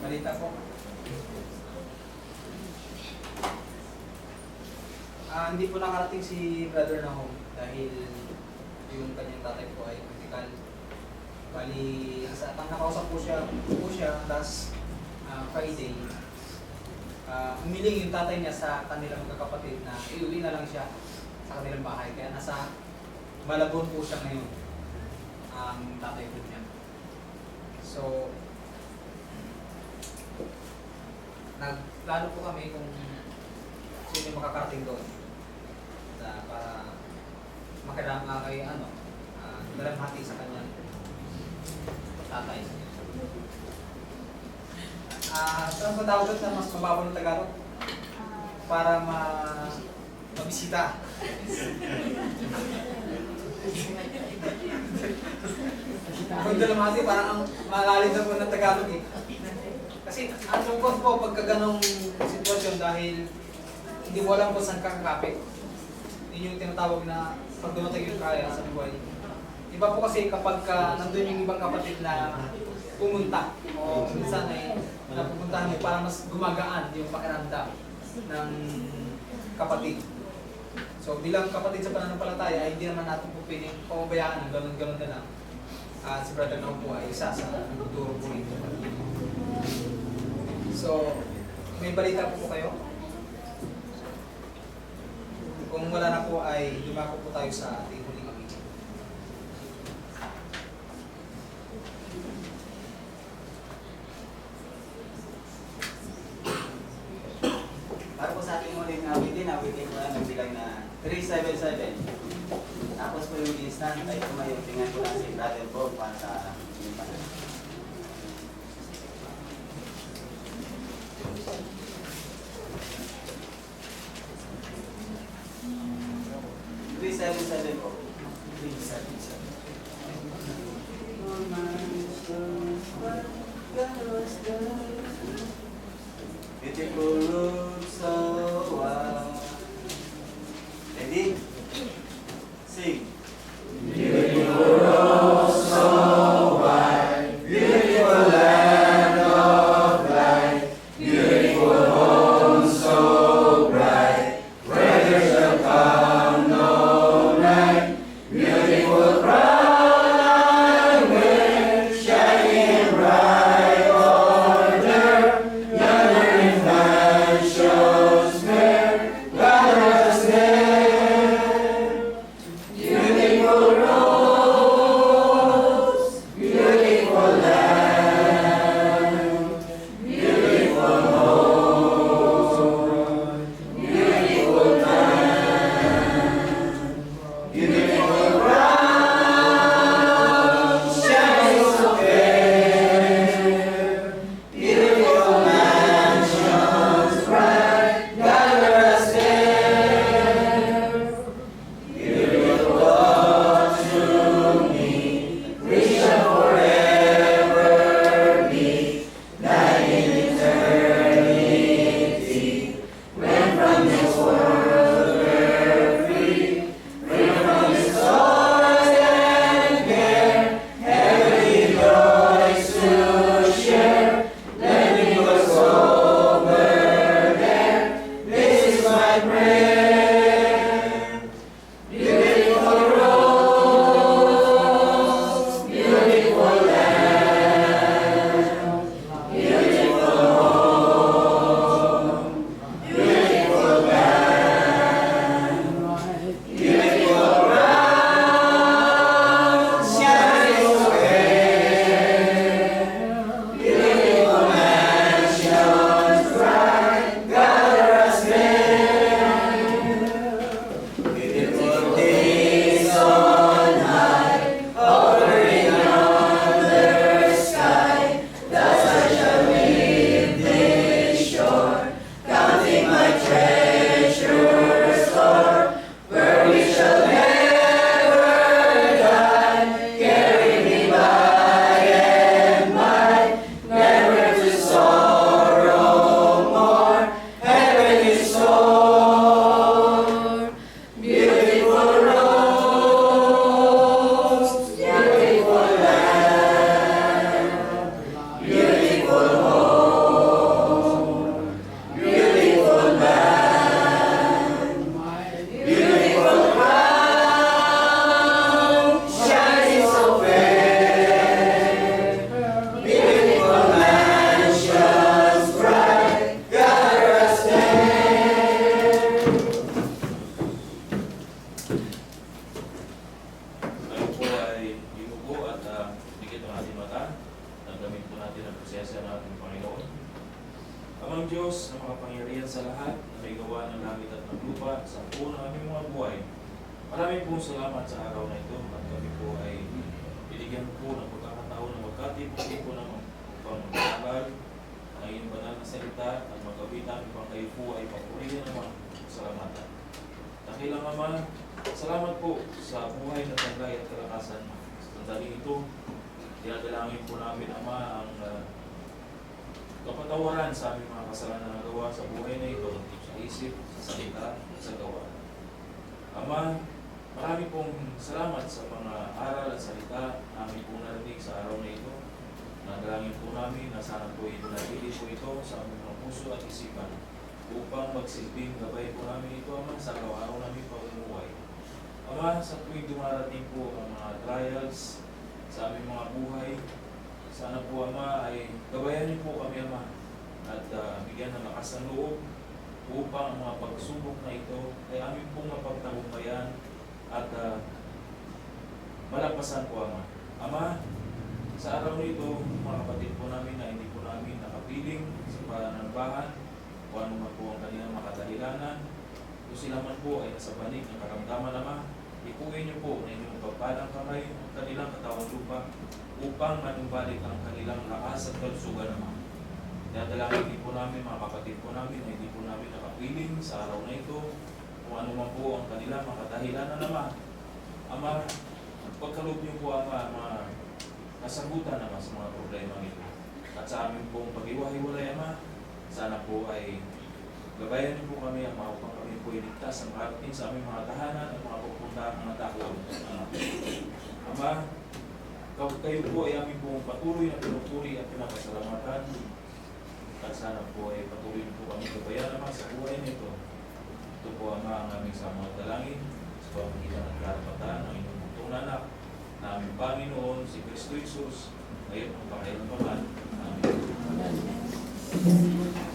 Balita po. Hindi po nakarating si brother na home dahil yung kanyang tatay po ay critical. Bali, ang nakausap po siya, tapos Friday, umiling yung tatay niya sa kanilang magkakapatid na iuwi na lang siya sa kanilang bahay. Kaya nasa Malabon po siya ngayon, ang tatay po niya. So, nagplano po kami kung sino yung makakarating doon para makiramay kay dalamhati sa kanyang tatay. Saan ba tawag doon na mas mababaw ng Tagalog? Para mabisita. Kung dalamhati, parang ang malalim na po ng Tagalog eh. Kasi ang lungkot po pagka ganong sitwasyon dahil hindi mo alam kung saan kakakapit. Yun yung tinatawag na pag dumating yung kaya sa buhay. Iba po kasi kapag nandun yung ibang kapatid na pumunta o minsan ay napupuntahan mo para mas gumagaan yung pakiramdam ng kapatid. So bilang kapatid sa pananampalataya ay hindi naman natin po pwedeng pababayaan ng gano'n-gano'n na lang. Si Brother Nao po ay isa sa nagtuturo po rito. So, may balita po kayo? Kung wala na po ay lumako po tayo sa ating huling meeting. Para po sa ating huling awitin ko na nagbilang na 377. Tapos po yung instant ay tumayo. Tingnan ko lang si Brother Bob para sa yung panahon. 377 po. 377. Beautiful room, so ready? Sing. Beautiful rose, so white, beautiful land of light, beautiful home, so bright, where there shall come no night. presensya ng ating Panginoon. Amang Diyos na makapangyarihan sa lahat, na may gawa ng langit at ng lupa, sa buo ng aming mga buhay. Maraming pong salamat sa araw na ito at kami po ay binigyan po ng pagkakataon na magkatipon-tipon ng pag-aaral ng iyong banal na salita at magabitan upang kayo po ay papurihin ng mga salamatan. Dakilang Ama, salamat po sa buhay na taglay at kalakasan. Sa sandaling ito, dinadalangin po namin, Ama, ang kapatawaran sa aming mga kasalanan na nagawa sa buhay na ito, sa isip, sa salita, sa gawa. Ama, marami pong salamat sa mga aral at salita na aming po narinig sa araw na ito. Nadalangin po namin na sana po itinatili po ito sa aming mga puso at isipan upang magsilbing gabay po namin ito, Ama, sa araw-araw namin pamumuhay. Ama, sa tuwing dumarating po ang mga trials sa aming mga buhay, sana po, Ama, ay gabayan niyo po kami, Ama, at bigyan ng lakas ng loob upang ang mga pagsubok na ito ay aming pong mapagtagumpayan at malagpasan po, Ama. Ama, sa araw nito, mga kapatid po namin na hindi po namin nakapiling sa pananabahan o ano man po ang kanilang makadahilanan, kung sila man po ay nasa banig ng karamdaman, Ama, ipuin niyo po na inyong pagpalang kamay ang kanilang katawang lupa upang manumbalik ang kanilang lakas at kalusugan, Ama. Dinadalangin din po namin, mga kapatid po namin, na hindi po namin nakapiling sa araw na ito kung ano man po ang kanilang makadahilanan, Ama. Ama, pagkaloob niyo po, Ama, mga kasagutan, Ama, sa mga problema ito. At sa amin pong pag-iwahiwalay, Ama, sana po ay gabayan niyo po kami, Ama, upang kami po iligtas ang marating sa aming mga tahanan at mga pupuntahan mga tao. Ama, kayo po ay aming pong patuloy na pinupuri at pinapasalamatan. At sana po ay patuloy niyo po kami gabayan, Ama, sa buhay nito. Ito po, Ama, ang aming samang dalangin sa pamamagitan ng karapatan ng inyong bugtong anak na aming Panginoon, si Kristo Jesus, ngayon ang pakailan pa man. Amen.